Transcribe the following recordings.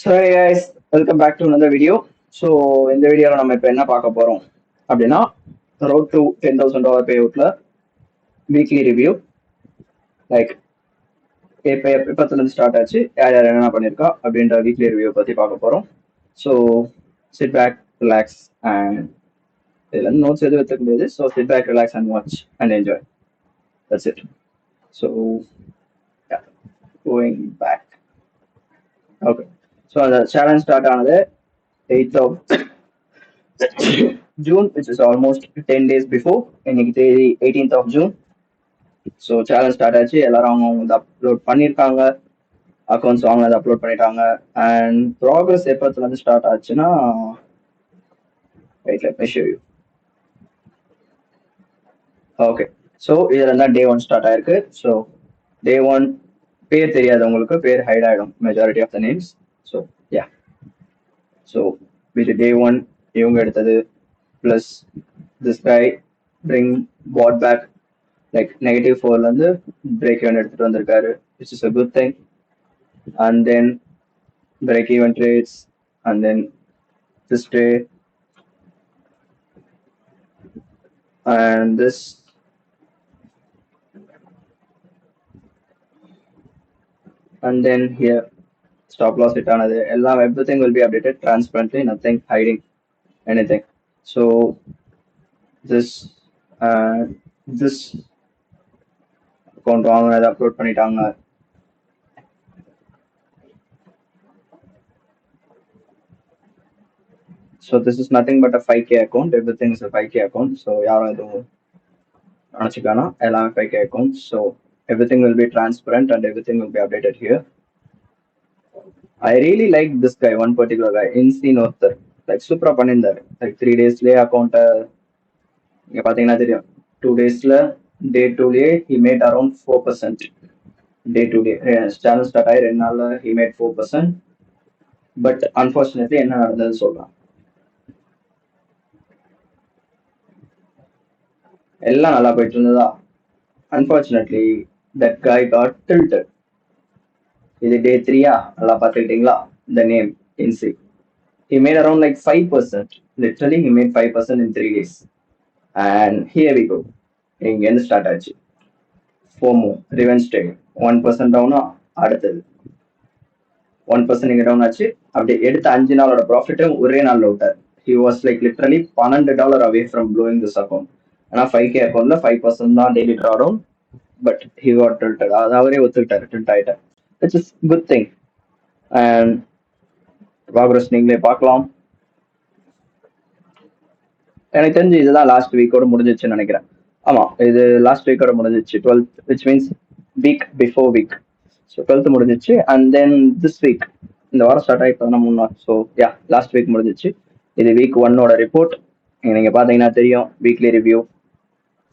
So hey guys, welcome back to another video. So இந்த வீடியோவில் நம்ம இப்போ என்ன பார்க்க போகிறோம் அப்படின்னா ரோட் டு $10,000 பே அவுட்ல வீக்லி ரிவ்யூ லைக் இப்போ எப்பத்துலேருந்து ஸ்டார்ட் ஆச்சு யார் யார் என்ன பண்ணியிருக்கா அப்படின்ற வீக்லி ரிவ்யூ பற்றி பார்க்க போகிறோம். So sit back relax and இதில் வந்து நோட்ஸ் எதுவும் எடுத்துக்க முடியாது. So sit back relax and watch and enjoy. That's it. So going back. Okay, so அந்த சேலஞ்ச் ஸ்டார்ட் ஆனது 8th of June, which is almost 10 days before. இன்னைக்கு தேதி 18th of June. So challenge start ஆச்சு. எல்லாரும் அவங்க upload பண்ணியிருக்காங்க, accounts அவங்க அதை அப்லோட் பண்ணிட்டாங்க. அண்ட் ப்ராக்ரஸ் எப்போத்துலேருந்து ஸ்டார்ட் ஆச்சுன்னா wait let me show you. Okay, so இதில் தான் டே 1 ஸ்டார்ட் ஆயிருக்கு. ஸோ டே 1 பேர் தெரியாது உங்களுக்கு, பேர் ஹைட் ஆகிடும் majority of the names. So yeah, so with day 1 இவங்க எடுத்தது plus this guy bring pot back like -4ல இருந்து பிரேக் ஈவன் எடுத்துட்டு வந்திருக்காரு, which is a good thing. And then break even trades, and then this trade and this, and then here stop loss hit another. Everything will be updated transparently, nothing hiding anything. So this this account வாங்க அதை upload பண்ணிட்டாங்க. So this is nothing but a 5K account. Everything is a 5K account. So யாரும் எதுவும் நினச்சிக்கானா, எல்லாமே 5K account. So everything will be transparent and everything will be updated here. I really like this guy, one particular guy, Insane Author. Like super பண்ணியிருந்தாரு. Like 3 daysலயே அக்கௌண்ட்டை இங்க பார்த்தீங்கன்னா தெரியும். 2 daysல day 2லயே he made around 4%. Day 2 day channel start ஆகி 2 நாள்ல he made 4%. But unfortunately என்ன நடந்ததுன்னு சொல்லலாம். எல்லாம் நல்லா போயிட்டு இருந்ததா, unfortunately that guy got tilted. இது டே 3யா, நல்லா பார்த்துக்கிட்டீங்களா? த நேம் இன்சி, he made around like 5%. Literally he made 5% in 3 days. And here we go, இங்கேருந்து ஸ்டார்ட் ஆச்சு FOMO, ரிவெஞ்ச் ட்ரேட். 1% டவுனா, அடுத்தது 1% இங்கே டவுன் ஆச்சு. அப்படி எடுத்த 5 நாளோட ப்ராஃபிட்டும் ஒரே நாளில் விட்டார். he was like literally $12 away from blowing this account. ஆனால் 5K அக்கௌண்ட்ல 5% தான் daily draw down, but he got tilted. அது அவரே ஒத்துக்கிட்டாரு, டில்ட் ஆகிட்டார், which is good thing. And progress நீங்களே பார்க்கலாம். எனக்கு தெரிஞ்சு இதுதான் லாஸ்ட் வீக்கோட முடிஞ்சிச்சுன்னு நினைக்கிறேன். ஆமாம், இது லாஸ்ட் வீக்கோட முடிஞ்சிச்சு, 12th, which means week before week. So 12th முடிஞ்சிச்சு. அண்ட் தென் திஸ் வீக், இந்த வாரம் ஸ்டார்ட் ஆகி 13 நாள். ஸோ யா, லாஸ்ட் வீக் முடிஞ்சிச்சு. இது வீக் 1ஓட ரிப்போர்ட். நீங்கள் பார்த்தீங்கன்னா தெரியும், weekly review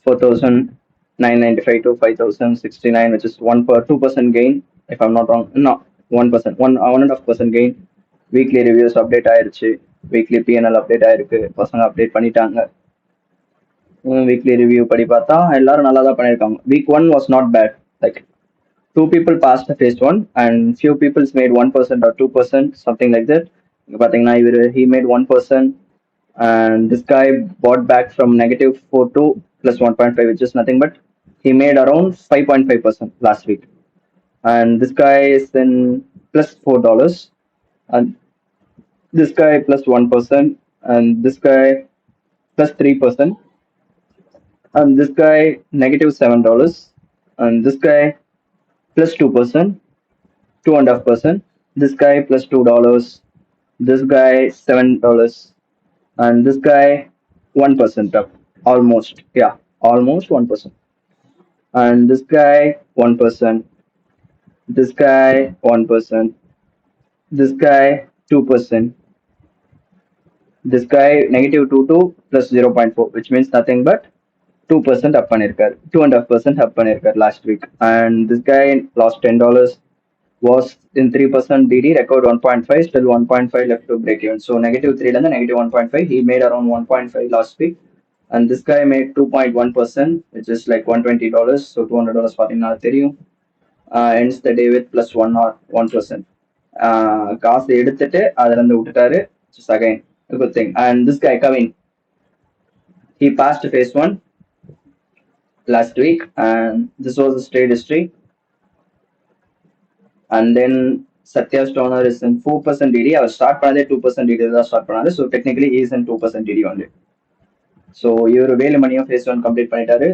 4,995 to 5,069, which is 2% gain, if I'm not wrong. No, 1%, 1.5% gain. Weekly reviews update ஆயிருச்சு, வீக்லி பிஎன்எல் அப்டேட் ஆயிருக்கு, பசங்க அப்டேட் பண்ணிட்டாங்க. வீக்லி ரிவ்யூ படி பார்த்தா எல்லாரும் நல்லா தான் பண்ணியிருக்காங்க. Week 1 was not bad. Like 2 people passed the phase 1 and few people made 1% or 2%, something like that. இங்க பார்த்தீங்கன்னா இவர் he made 1%, and this guy bought back from -4 to +1.5, which is nothing but he made around 5.5% last week. And this guy is in +$4, and this guy +1%, and this guy +3%, and this guy -$7, and this guy +2%, 2.5%, this guy +$2, this guy $7, and this guy 1% up, almost, yeah, almost 1%, and this guy 1%, this guy 1%, this guy 2%, this guy -2 to +0.4, which means nothing but 2% up பண்ணிருக்காரு, 2.5% up பண்ணிருக்காரு last week. And this guy lost $10, was in 3% DD, record 1.5, still 1.5 left to break even. So -3 and -1.5, he made around 1.5 last week. And this guy made 2.1%, which is like $120. So $200 பார்த்தீங்கன்னா தெரியும். Ends the day with +1 or 1%. காசு எடுத்துட்டு அதுல இருந்து விட்டுட்டாரு. Again good thing. And this guy Kavin, he passed phase 1 last week, and this was the trade history. And then Satya Stoner is in 4% DD. அவர் start பண்ணதே 2% DD தான் start பண்ணாரு. So technically is in 2% DD only. So இவர் வேலுமணியும் phase 1 complete பண்ணிட்டாரு.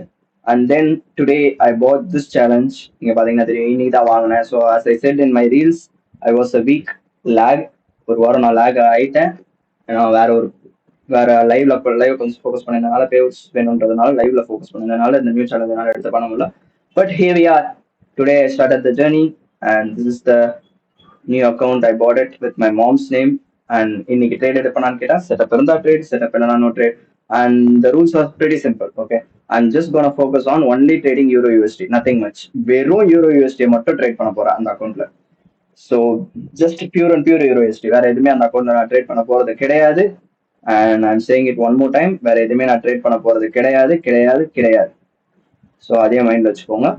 And then today I bought this challenge. நீங்க பாத்தீங்கன்னா தெரியும், இன்னைக்கு தான் வாங்கினேன். So as I said in my reels, I was a week lag. ஒரு வாரம் நான் லேக் ஆயிட்டேன். ஏன்னா வேற லைவ்ல கொஞ்சம் ஃபோக்கஸ் பண்ணதுனால, பேவுட்ஸ் வேணுன்றதுனால லைவ்ல ஃபோக்கஸ் பண்ணதுனால இந்த நியூ சேலஞ்சால எடுத்து பண்ண முடியல. But here we are. Today I started the journey and this is the new account. I bought it with my mom's name. And இன்னைக்கு ட்ரேட் எடுப்பேனான்னு கேட்டா, செட்டப் இருந்தா ட்ரேட், செட்டப் இல்லைனா no trade. And the rules are pretty simple. Okay, I'm just gonna focus on only trading Euro USD, nothing much. வெறும் Euro USD மட்டும் trade பண்ண போறேன் அந்த அக்கௌண்ட்ல. So just pure and pure Euro USD, வேற எதுவுமே அந்த அக்கௌண்ட்ல நான் ட்ரேட் பண்ண போறது கிடையாது. And I'm saying it one more time, வேற எதுவுமே நான் ட்ரேட் பண்ண போறது கிடையாது கிடையாது கிடையாது. ஸோ அதே மைண்ட்ல வச்சுக்கோங்க.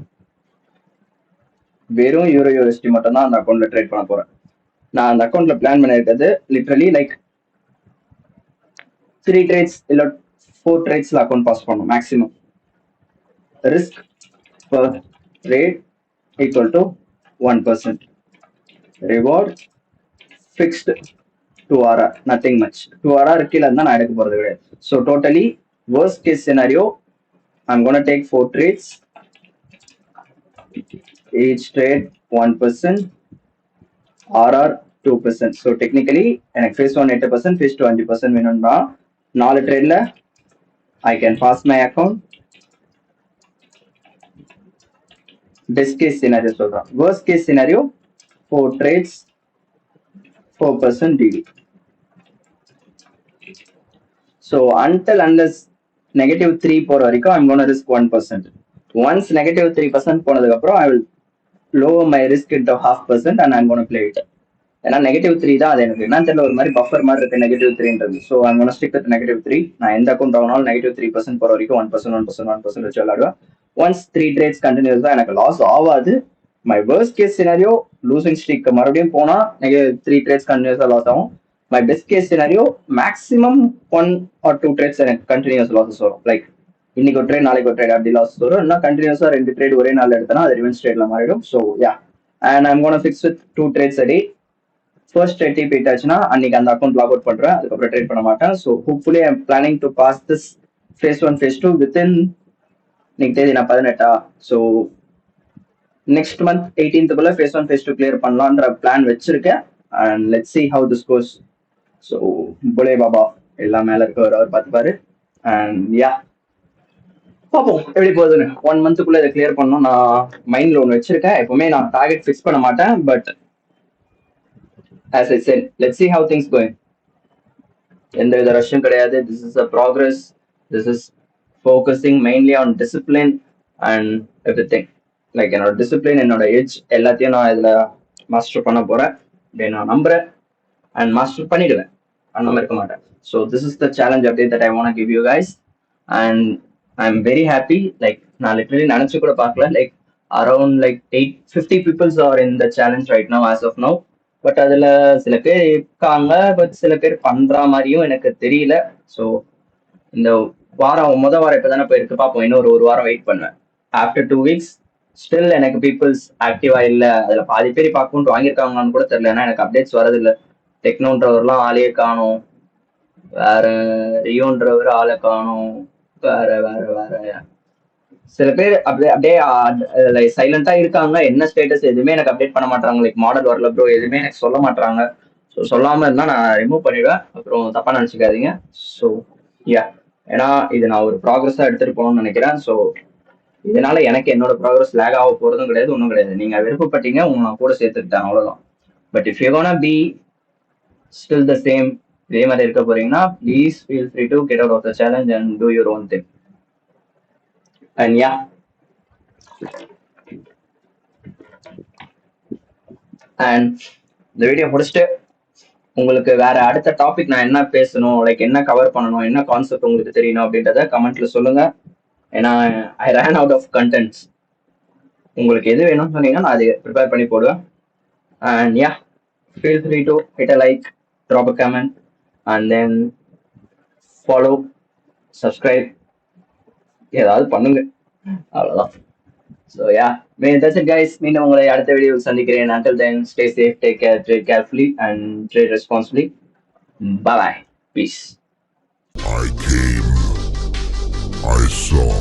வெறும் Euro USD மட்டும் தான் அந்த அக்கௌண்ட்ல ட்ரேட் பண்ண போறேன். நான் அந்த அக்கௌண்ட்ல பிளான் பண்ணிருக்கிறது லிட்டரலி லைக் 3 trades இல்ல 4 trades அக்கௌண்ட் பாஸ் பண்ணும் maximum. Risk per trade equal to 1%. Reward fixed 2RR, nothing much. 2RR கீழே இருந்தா நான் எடுக்க போறது கிடையாது. So totally worst case scenario, I'm gonna take 4 trades, each trade 1%, RR 2%. So technically எனக்கு face 1 8%, face 2 5% வேணும்னா 4 ட்ரேட்ல I can pass my account. Best case scenario சொல்றேன். Worst case scenario, 4 trades, 4% DD. So until unless -3 போற வரைக்கும் I'm gonna risk 1%. Once -3% போனதுக்கு அப்புறம் I will lower my risk into 0.5% and I'm gonna play it. ஏன்னா -3 தான் அது எனக்கு என்ன தெரியல, ஒரு மாதிரி பஃபர் மாதிரி இருக்கு -3ன்றது. So I'm gonna stick with -3. நான் எந்த அக்கௌண்ட் ஆகுனாலும் -3% போற வரைக்கும் 1% வச்சு விளையாடுவேன். ஒன்ஸ் 3 trades கண்டினியூஸ் தான், எனக்கு லாஸ் ஆகாது. My worst case scenario, losing streak மறுபடியும் போனா -3 trades கண்டினியூஸா லாஸ் ஆகும். My best case scenario maximum 1 or 2 trades எனக்கு கண்டினியூஸ் லாஸஸ் வரும். லைக் இன்னைக்கு ஒரு ட்ரேட் நாளைக்கு ஒரு ட்ரேட் அப்படி லாஸஸ் வரும். இன்னும் கண்டினியூஸா 2 trade ஒரே நாள் எடுத்தனா அது ரிவென்ஸ் ட்ரேட்ல மாறிடும். So yeah, and I'm gonna fix with 2 trades a day. First trade TP ஆச்சுன்னா அன்னைக்கு அந்த அக்கௌண்ட் லாக் அவுட் பண்றேன், அதுக்கப்புறம் ட்ரேட் பண்ண மாட்டேன். So hopefully I am planning to pass this phase 1 phase 2 within, இன்னைக்கு தேதி நான் 18. So next month 18th phase 1 phase 2 clear பண்ணலான்ற பிளான் வச்சிருக்கேன். And let's see how this goes. So புலே பாபா எல்லாம் மேல இருக்கவர் அவர் பார்த்துப்பாரு. அண்ட் யா, பார்ப்போம் எப்படி போகுதுன்னு. 1 monthக்குள்ள இதை கிளியர் பண்ணணும் நான் மைண்ட்ல ஒன்று வச்சிருக்கேன். எப்பவுமே நான் டார்கெட் ஃபிக்ஸ் பண்ண மாட்டேன், but as I said, let's see how things going. எந்த வித ரஷ்யம் கிடையாது. This is a progress. This is focusing mainly on discipline and everything. Like என்னோட டிசிப்ளின், என்னோட எட்ஜ் எல்லாத்தையும் நான் இதுல மாஸ்டர் பண்ண போறேன் அப்படின்னு நான் நம்புறேன். அண்ட் மாஸ்டர் பண்ணிடுவேன், பண்ணாம இருக்க மாட்டேன். So this is the challenge update that I want give you guys. And I am very happy. Like நான் லிட்டரலி நினைச்சு கூட பார்க்கல. Like around like 850 people are in the challenge right now as of now. But அதுல சில பேர் இருக்காங்க, but சில பேர் பண்ற மாதிரியும் எனக்கு தெரியல. ஸோ இந்த வாரம் வாரம் இப்பதானே போயிருக்கு, பார்ப்போம். இன்னொரு ஒரு வாரம் வெயிட் பண்ணுவேன். ஆஃப்டர் 2 weeks ஸ்டில் எனக்கு பீப்புள்ஸ் ஆக்டிவா இல்ல. அதுல பாதி பேர் அக்கௌண்ட் வாங்கியிருக்காங்கன்னு கூட தெரியல. ஏன்னா எனக்கு அப்டேட்ஸ் வரதில்லை. டெக்னோன்றவர்லாம் ஆளையே காணும், வேற ரியோன்றவர் ஆளை காணும், வேற வேற வேற சில பேர் அப்படியே சைலண்டா இருக்காங்க. என்ன ஸ்டேட்டஸ் எதுவுமே எனக்கு அப்டேட் பண்ண மாட்டாங்க. லைக் மாடல் வரல ப்ரோ எதுவுமே எனக்கு சொல்ல மாட்டாங்க. ஸோ சொல்லாம இருந்தா நான் ரிமூவ் பண்ணிடுவேன், அப்புறம் தப்பா நினைச்சுக்காதீங்க. ஸோ யா, ஏன்னா இது நான் ஒரு ப்ராக்ரஸா எடுத்துட்டு போகணும்னு நினைக்கிறேன். ஸோ இதனால எனக்கு என்னோட ப்ராக்ரஸ் லேக் ஆக போறதும் கிடையாது, ஒன்றும் கிடையாது. நீங்க விருப்பப்பட்டீங்க, உங்க நான் கூட சேர்த்துக்கிட்டேன், அவ்வளவுதான். But if you gonna be still the same, இதே மாதிரி இருக்க போறீங்கன்னா please feel free to get out of the challenge and do your own thing. And yeah, and இந்த வீடியோ முடிச்சுட்டு உங்களுக்கு வேற அடுத்த டாபிக் நான் என்ன பேசணும், லைக் என்ன கவர் பண்ணணும், என்ன கான்செப்ட் உங்களுக்கு தெரியணும் அப்படின்றத கமெண்ட்ல சொல்லுங்க. ஏன்னா ஐ ரேன் அவுட் ஆஃப் கண்டென்ட்ஸ். உங்களுக்கு எது வேணும்னு சொன்னீங்கன்னா நான் அதை ப்ரிப்பேர் பண்ணி போடுவேன். And yeah, feel free to hit a like, drop a comment, and then follow, subscribe, ஏதாவது பண்ணுங்க. அவ்வளவுதான். So yeah, that's it guys. மீண்டும் உங்களை அடுத்த வீடியோவில் சந்திக்கிறேன். Until then, stay safe, take care, trade carefully, and trade responsibly. Bye bye. Peace. I came, I saw.